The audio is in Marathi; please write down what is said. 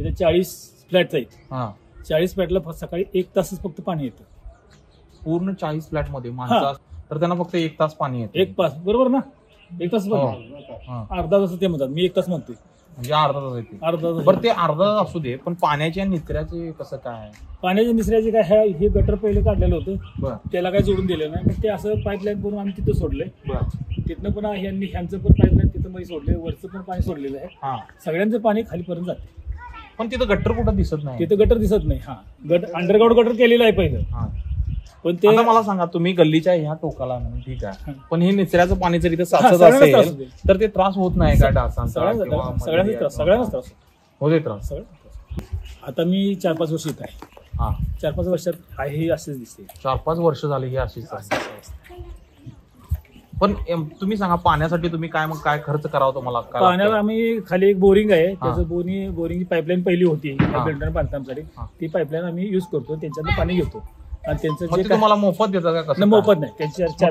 इथे 40 फ्लॅट आहेत. हा 40 फ्लॅटला सकाळी 1 तासच फक्त पाणी येतं. पूर्ण 40 फ्लॅट मध्ये माणसं तर त्यांना फक्त 1 तास पाणी येतं. 1 तास बरोबर ना. 1 तास हा. अर्धा तास ते म्हणतात, मी 1 तास म्हणतोय. म्हणजे अर्धा तास येते. अर्धा तास. बरं ते अर्धा तास असू दे, पण पाण्याच्या निचऱ्याचे कसं काय? पाण्याच्या निचऱ्याचे काय हे गटर पहिले काढलेलं होतं. बरं त्याला काय जोडून दिलं नाही, मग ते असं पाईपलाईन करून आम्ही तिथं सोडलंय. बरं तिथनं पण ह्यांचं पण पाईपलाईन तिथं मध्ये सोडलंय, वरचं पण पाणी सोडलेलं आहे. हा सगळ्यांचं पाणी खालीपर्यंत जाते. पण तिथं गट्टर कुठं दिसत नाही. तिथं गटर दिसत नाही. हा अंडरग्राऊंड गटर केलेलं आहे पहिलं. हा पण ते आता मला सांगा, तुम्ही गल्लीच्या ह्या टोकाला म्हणून ठीक आहे, पण हे निचऱ्याचं पाणी जर इथं साचत सगळ्यांनाच त्रास असेल होतो. तर ते त्रास होत नाही का डासांचा? सगळ्यांनाच त्रास होते त्रास. आता मी 4-5 वर्ष येत आहे. हा 4-5 वर्षात हे असेच दिसते. 4-5 वर्ष झाली ही अशीच आहे. पण तुम्ही सांगा, पाण्यासाठी तुम्ही काय खर्च करावा तुम्हाला? पाण्याला आम्ही खाली एक बोरिंग आहे, त्याचं बोरिंगची पाईपलाईन पहिली होती बांधकामासाठी. ती पाईपलाईन आम्ही युज करतो, त्यांच्यातलं पाणी घेतो. आणि त्यांचं तुम्हाला मोफत देतात का? मोफत नाही, त्यांच्या